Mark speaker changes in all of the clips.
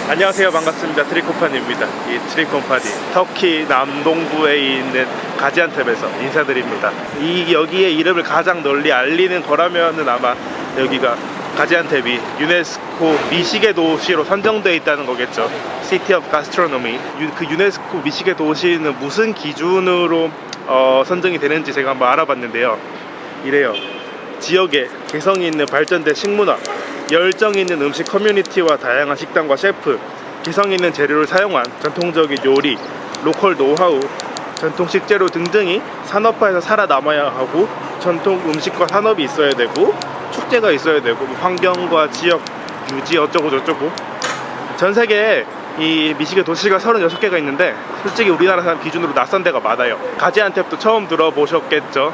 Speaker 1: 안녕하세요, 반갑습니다. 트리콤파니입니다. 이 트리콤파니 터키 남동부에 있는 가지안텝에서 인사드립니다. 여기에 이름을 가장 널리 알리는 거라면은 아마 여기가 가지안텝이 유네스코 미식의 도시로 선정되어 있다는 거겠죠. City of Gastronomy. 그 유네스코 미식의 도시는 무슨 기준으로 선정이 되는지 제가 한번 알아봤는데요. 이래요. 지역에 개성이 있는 발전된 식문화, 열정 있는 음식 커뮤니티와 다양한 식당과 셰프, 개성 있는 재료를 사용한 전통적인 요리, 로컬 노하우, 전통 식재료 등등이 산업화에서 살아남아야 하고, 전통 음식과 산업이 있어야 되고, 축제가 있어야 되고, 환경과 지역 유지 어쩌고 저쩌고. 전 세계에 이 미식의 도시가 36개가 있는데 솔직히 우리나라 사람 기준으로 낯선 데가 많아요. 가지안텝도 처음 들어보셨겠죠.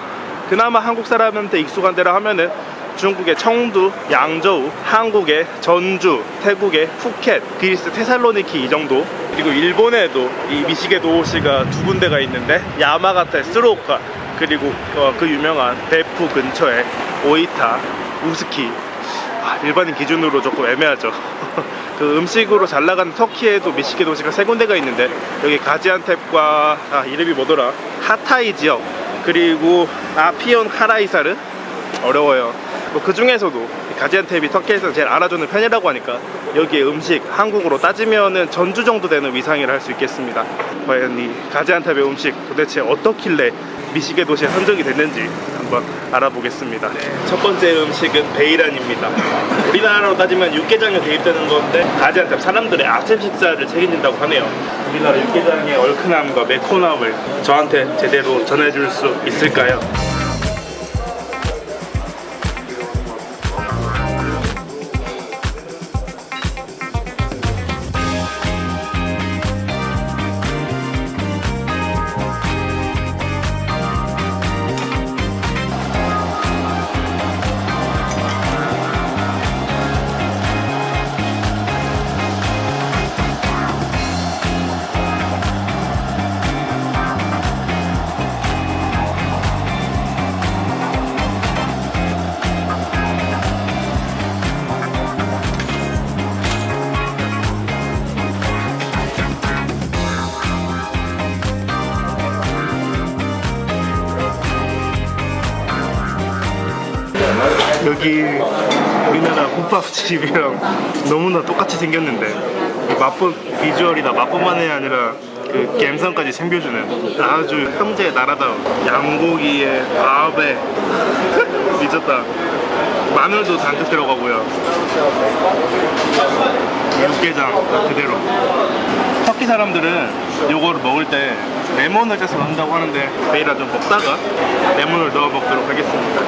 Speaker 1: 그나마 한국 사람한테 익숙한 데라 하면은 중국의 청두, 양저우, 한국의 전주, 태국의 푸켓, 그리스 테살로니키 이 정도. 그리고 일본에도 이 미식의 도시가 두 군데가 있는데 야마가타, 스루오카, 그리고 그 유명한 베프 근처에 오이타, 우스키. 일반인 기준으로 조금 애매하죠. 그 음식으로 잘 나가는 터키에도 미식의 도시가 세 군데가 있는데 여기 가지안텝과 이름이 뭐더라? 하타이 지역, 그리고 아피온 카라이사르, 어려워요. 그 중에서도 가지안텝이 터키에서 제일 알아주는 편이라고 하니까 여기에 음식 한국으로 따지면은 전주 정도 되는 위상이라 할 수 있겠습니다. 과연 이 가지안텝의 음식 도대체 어떻길래 미식의 도시에 선정이 됐는지 한번 알아보겠습니다. 첫 번째 음식은 베이란입니다. 우리나라로 따지면 육개장에 대입되는 건데 가지안텝 사람들의 아침 식사를 책임진다고 하네요. 우리나라 육개장의 얼큰함과 매콤함을 저한테 제대로 전해줄 수 있을까요? 여기 우리나라 국밥집이랑 너무나 똑같이 생겼는데 비주얼이나 맛뿐만 이 아니라 그 감성까지 챙겨주는 아주 형제의 나라다운 양고기에 밥에 미쳤다. 마늘도 잔뜩 들어가고요. 육개장 그대로. 터키 사람들은 요거를 먹을 때 레몬을 짜서 넣는다고 하는데 베이라 좀 먹다가 레몬을 넣어 먹도록 하겠습니다.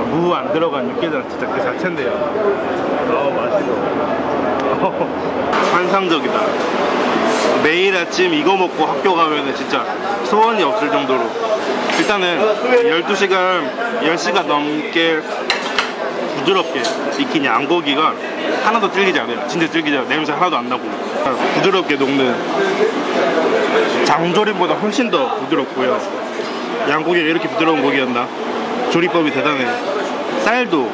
Speaker 1: 무 안 들어간 육개장 진짜 그 자체인데요. 맛있어. 환상적이다. 매일 아침 이거 먹고 학교 가면은 진짜 소원이 없을 정도로. 일단은 12시간, 10시간 넘게 부드럽게 익힌 양고기가 하나도 질기지 않아요. 진짜 질기지 않아요. 냄새 하나도 안 나고 부드럽게 녹는, 장조림보다 훨씬 더 부드럽고요. 양고기가 이렇게 부드러운 고기였나? 조리법이 대단해. 쌀도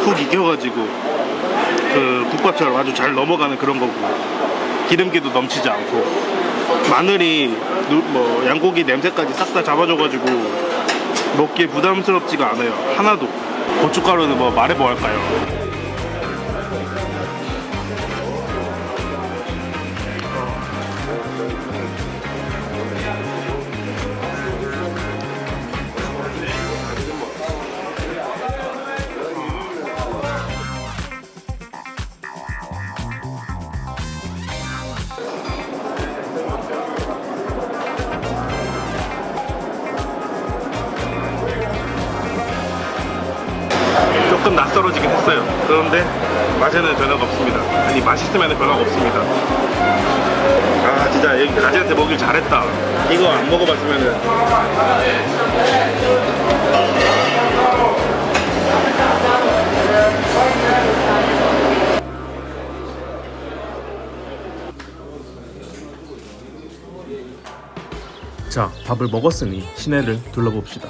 Speaker 1: 푹 익혀가지고 그 국밥처럼 아주 잘 넘어가는 그런 거고, 기름기도 넘치지 않고, 마늘이 양고기 냄새까지 싹 다 잡아줘가지고 먹기에 부담스럽지가 않아요. 하나도. 고춧가루는 뭐 말해 뭐 할까요? 조금 낯설어지긴 했어요. 그런데 맛에는 변화가 없습니다. 아니, 맛있으면 변화가 없습니다. 진짜 여기 가지한테 먹길 잘했다. 이거 안 먹어봤으면은 자, 밥을 먹었으니 시내를 둘러봅시다.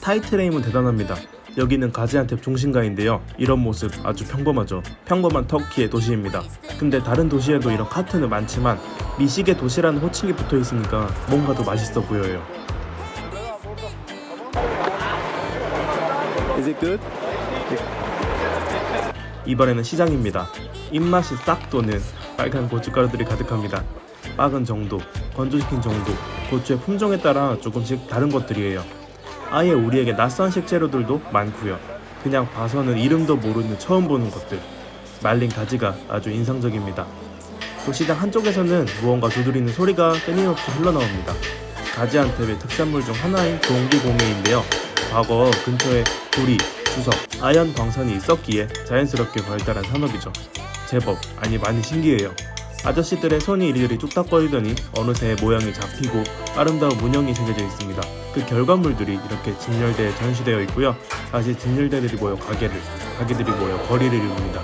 Speaker 1: 타이트레임은 대단합니다. 여기는 가지안텝 중심가인데요. 이런 모습 아주 평범하죠. 평범한 터키의 도시입니다. 근데 다른 도시에도 이런 카트는 많지만 미식의 도시라는 호칭이 붙어 있으니까 뭔가 더 맛있어 보여요.
Speaker 2: Is it good?
Speaker 1: 이번에는 시장입니다. 입맛이 싹 도는 빨간 고춧가루들이 가득합니다. 빻은 정도, 건조시킨 정도, 고추의 품종에 따라 조금씩 다른 것들이에요. 아예 우리에게 낯선 식재료들도 많고요. 그냥 봐서는 이름도 모르는 처음 보는 것들. 말린 가지가 아주 인상적입니다. 또 시장 한쪽에서는 무언가 두드리는 소리가 끊임없이 흘러나옵니다. 가지안텝의 특산물 중 하나인 동비공예인데요. 과거 근처에 구리, 주석, 아연 광산이 있었기에 자연스럽게 발달한 산업이죠. 제법, 아니 많이 신기해요. 아저씨들의 손이 이리저리 뚝딱거리더니 어느새 모양이 잡히고 아름다운 문양이 새겨져 있습니다. 그 결과물들이 이렇게 진열대에 전시되어 있고요. 다시 진열대들이 모여 가게들이 모여 거리를 이룹니다.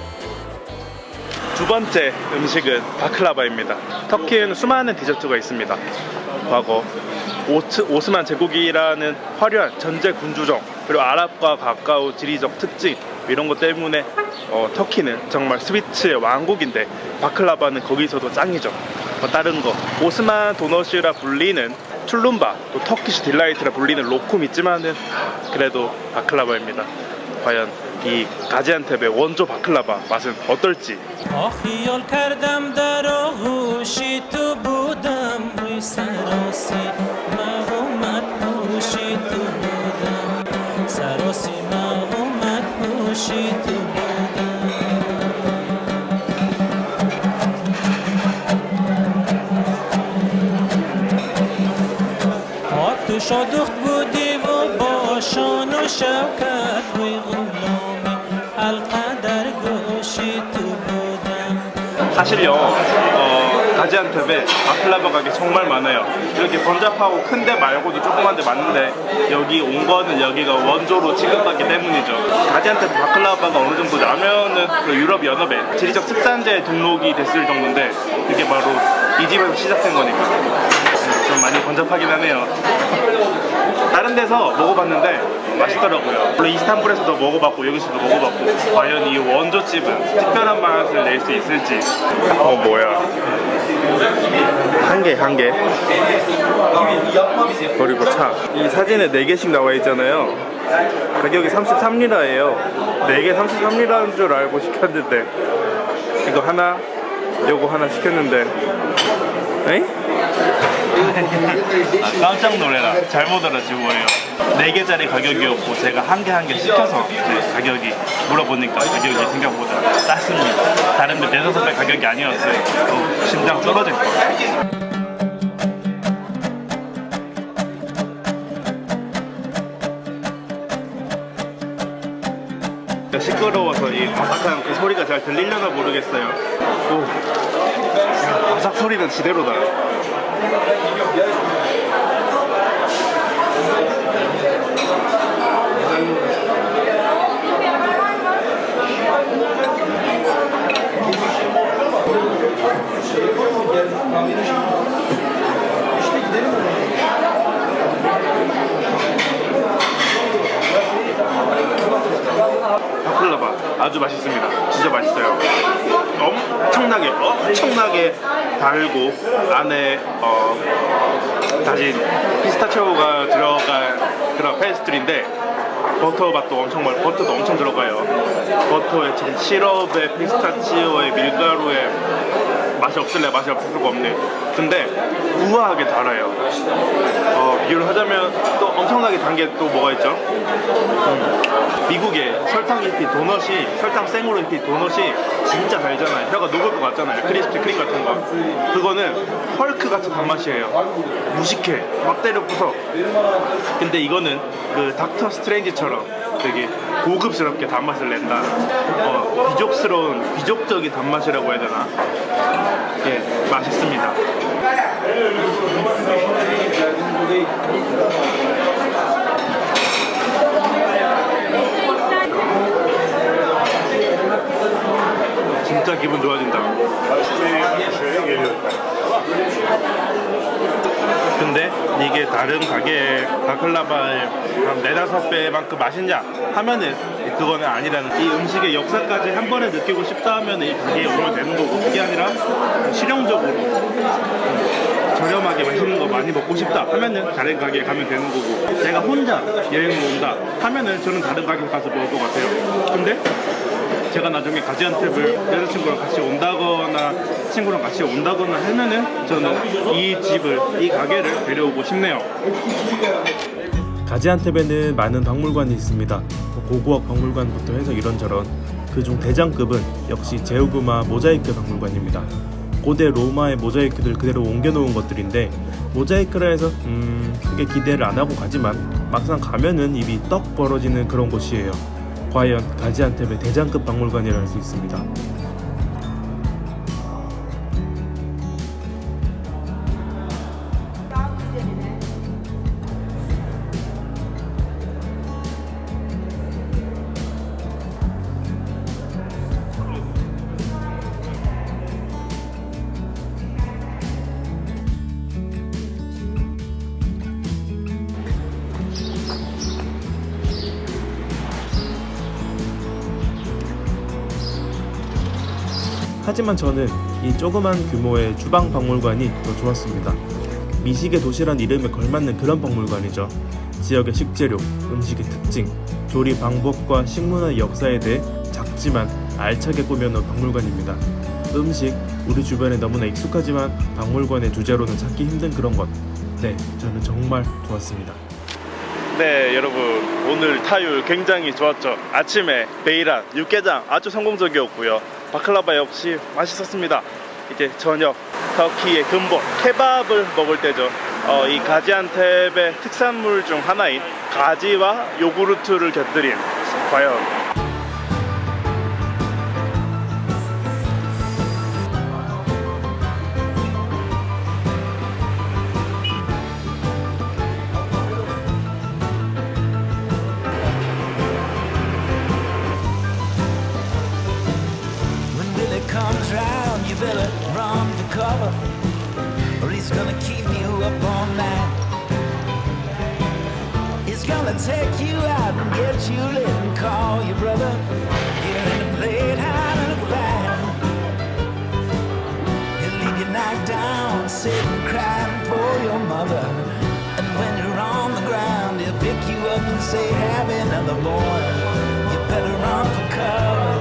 Speaker 1: 두 번째 음식은 바클라바입니다. 터키에는 수많은 디저트가 있습니다. 과거 오스만 제국이라는 화려한 전제 군주정, 그리고 아랍과 가까운 지리적 특징, 이런 것 때문에 터키는 정말 스위트의 왕국인데 바클라바는 거기서도 짱이죠. 다른 거 오스만 도너시라 불리는 툴룸바, 또 터키시 딜라이트라 불리는 로쿰 있지만은 그래도 바클라바입니다. 과연 이 가지안텝의 원조 바클라바 맛은 어떨지.
Speaker 3: شادخ بودی و با شان و شوکت روی غلامی القدر گوشی تو بودم.
Speaker 1: 사실요, 가지안텝에 바클라바 가게 정말 많아요. 이렇게 번잡하고 큰데 말고도 조그만데 많은데 여기 온 거는 여기가 원조로 취급받기 때문이죠. 가지안텝 바클라바가 어느 정도 나면은 그 유럽 연합의 지리적 특산재 등록이 됐을 정도인데 이게 바로 이 집에서 시작된 거니까 좀 많이 번잡하긴 하네요. 다른 데서 먹어봤는데 맛있더라고요. 물론 이스탄불에서도 먹어봤고 여기서도 먹어봤고, 과연 이 원조집은 특별한 맛을 낼 수 있을지. 뭐야, 한 개. 그리고 차. 이 사진에 4개씩 나와 있잖아요. 가격이 33리라예요. 4개 33리라인 줄 알고 시켰는데 이거 하나, 요거 하나 시켰는데 에이? 깜짝 놀래라. 잘못 알아준 거예요. 4개짜리 가격이었고 제가 한 개 시켜서 가격이 물어보니까 가격이 생각보다 쌌습니다. 다른 데 4-5배 가격이 아니었어요. 심장 떨어질 거예요. 시끄러워서 이 바삭한 그 소리가 잘 들리려나 모르겠어요. 오, 야, 바삭 소리는 지대로다. 바클라바 아주 맛있습니다. 진짜 맛있어요. 엄청나게 달고 안에 다시 피스타치오가 들어간 그런 페스트리인데 버터도 엄청 들어가요. 버터에 시럽에 피스타치오에 밀가루에 맛이 없을 수가 없네. 근데 우아하게 달아요. 비교를 하자면 또 엄청나게 단 게 또 뭐가 있죠? 미국의 설탕 생으로 입힌 도넛이 진짜 달잖아요. 혀가 녹을 것 같잖아요. 크리스피 크림 같은 거. 그거는 헐크 같은 단맛이에요. 무식해. 막 때려 부숴. 근데 이거는 그 닥터 스트레인지처럼 되게 고급스럽게 단맛을 낸다. 귀족적인 단맛이라고 해야 되나? 예, 맛있습니다. 진짜 기분 좋아진다. 근데 이게 다른 가게의 바클라바의 한 4-5배만큼 맛있냐 하면은 그거는 아니라는, 이 음식의 역사까지 한 번에 느끼고 싶다 하면 이 가게에 오면 되는 거고, 그게 아니라 실용적으로 저렴하게 맛있는 거 많이 먹고 싶다 하면은 다른 가게에 가면 되는 거고, 제가 혼자 여행을 온다 하면은 저는 다른 가게 가서 먹을 것 같아요. 근데 제가 나중에 가지안탭을 여자친구랑 같이 온다거나 친구랑 같이 온다거나 하면은 저는 이 집을, 이 가게를 데려오고 싶네요.
Speaker 2: 가지안탭에는 많은 박물관이 있습니다. 고고학 박물관부터 해서 이런저런, 그중 대장급은 역시 제우그마 모자이크 박물관입니다. 고대 로마의 모자이크들 그대로 옮겨놓은 것들인데, 모자이크라 해서 크게 기대를 안 하고 가지만 막상 가면은 입이 떡 벌어지는 그런 곳이에요. 과연 가지안탭의 대장급 박물관이라 할 수 있습니다. 하지만 저는 이 조그만 규모의 주방 박물관이 더 좋았습니다. 미식의 도시란 이름에 걸맞는 그런 박물관이죠. 지역의 식재료, 음식의 특징, 조리 방법과 식문화의 역사에 대해 작지만 알차게 꾸며놓은 박물관입니다. 음식, 우리 주변에 너무나 익숙하지만 박물관의 주제로는 찾기 힘든 그런 것. 네, 저는 정말 좋았습니다.
Speaker 1: 네, 여러분, 오늘 타율 굉장히 좋았죠. 아침에 베이란 육개장 아주 성공적이었고요. 바클라바 역시 맛있었습니다. 이제 저녁 터키의 근본 케밥을 먹을 때죠. 이 가지안탭의 특산물 중 하나인 가지와 요구르트를 곁들인, 과연
Speaker 3: comes round, you better run for cover, or he's gonna keep you up all night. He's gonna take you out and get you lit and call your brother. You're in a blade, hiding a fight. He'll leave you knocked down, sitting crying for your mother. And when you're on the ground, he'll pick you up and say, have another boy. You better run for cover.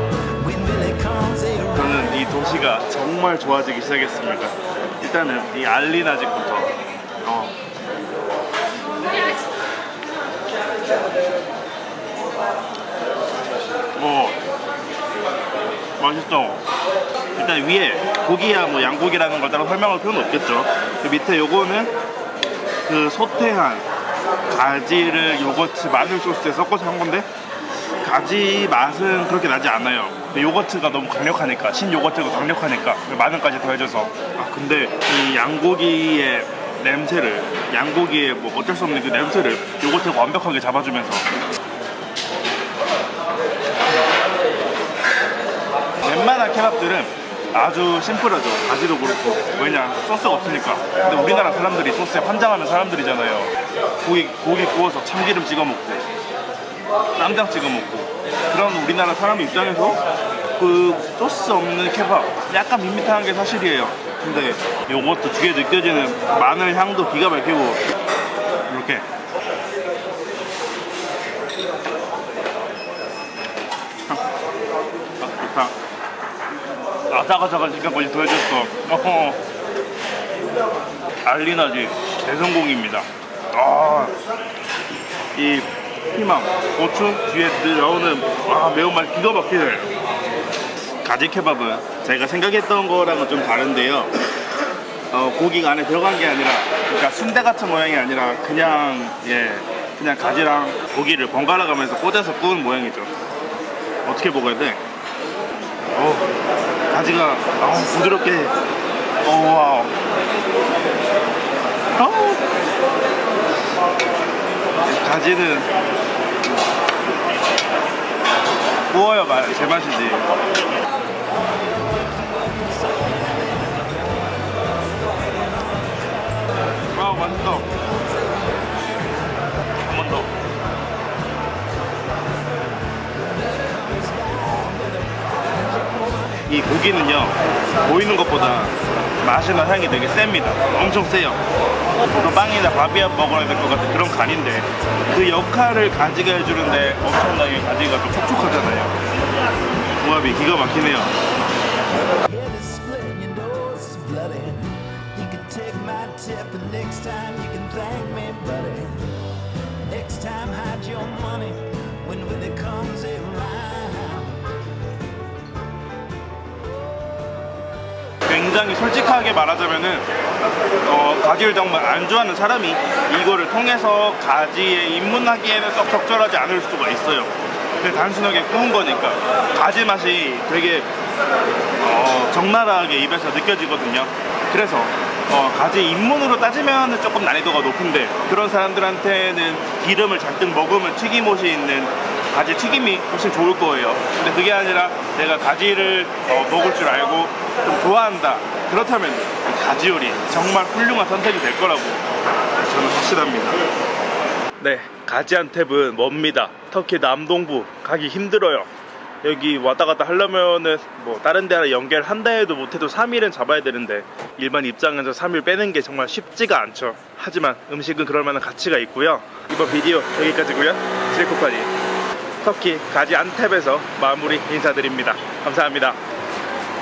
Speaker 3: When Billy comes around.
Speaker 1: 저는 이 도시가 정말 좋아지기 시작했습니다. 일단은 이 알리나집부터 맛있어. 일단 위에 고기야 뭐 양고기라는 걸 따로 설명할 필요는 없겠죠. 그 밑에 요거는 그 소태한 가지를 요거트 마늘 소스에 섞어서 한 건데, 가지 맛은 그렇게 나지 않아요. 근데 요거트가 너무 강력하니까, 신요거트가 강력하니까 마늘까지 더해져서, 근데 이 양고기의 냄새를, 양고기의 뭐 어쩔 수 없는 그 냄새를 요거트가 완벽하게 잡아주면서, 웬만한 케밥들은 아주 심플하죠. 가지도 그렇고, 왜냐 소스가 없으니까. 근데 우리나라 사람들이 소스에 환장하는 사람들이잖아요. 고기 구워서 참기름 찍어 먹고 쌈장 찍어 먹고, 그런 우리나라 사람 입장에서 그 소스 없는 케밥 약간 밋밋한 게 사실이에요. 근데 요것도 뒤에 느껴지는 마늘 향도 기가 막히고, 이렇게 좋다. 아삭아삭한 식감까지 더해졌어. 알리나지 대성공입니다. 이 피망, 고추 뒤에 나오는 매운맛 기가 막히네. 가지 케밥은 제가 생각했던 거랑은 좀 다른데요. 고기가 안에 들어간 게 아니라, 그러니까 순대 같은 모양이 아니라 그냥 가지랑 고기를 번갈아 가면서 꽂아서 구운 모양이죠. 어떻게 먹어야 돼? 가지가 부드럽게, 와우. 가지는 구워야 제맛이지. 맛있어. 이 고기는요 보이는 것보다 맛이나 향이 되게 셉니다. 엄청 세요. 또 빵이나 밥이야 먹어야 될 것 같은 그런 간인데 그 역할을 가지가 해주는데 엄청나게 가지가 좀 촉촉하잖아요. 궁합이 기가 막히네요.
Speaker 3: Head is split and your nose is bloody. You can take my tip and next time you can thank me, buddy. Next time hide your money when it comes around.
Speaker 1: 굉장히 솔직하게 말하자면은 가지를 정말 안 좋아하는 사람이 이거를 통해서 가지에 입문하기에는 썩 적절하지 않을 수가 있어요. 근데 단순하게 구운 거니까 가지 맛이 되게 적나라하게 입에서 느껴지거든요. 그래서 가지 입문으로 따지면 조금 난이도가 높은데 그런 사람들한테는 기름을 잔뜩 머금은 튀김옷이 있는 가지 튀김이 훨씬 좋을 거예요. 근데 그게 아니라 내가 가지를 먹을 줄 알고 좀 좋아한다. 그렇다면 가지 요리 정말 훌륭한 선택이 될 거라고 저는 확신합니다. 네, 가지안텝은 멉니다. 터키 남동부 가기 힘들어요. 여기 왔다 갔다 하려면은 뭐 다른 데랑 연결한다 해도 못해도 3일은 잡아야 되는데 일반 입장에서 3일 빼는 게 정말 쉽지가 않죠. 하지만 음식은 그럴 만한 가치가 있고요. 이번 비디오 여기까지고요. 트리코파니 터키 가지안텝에서 마무리 인사드립니다. 감사합니다.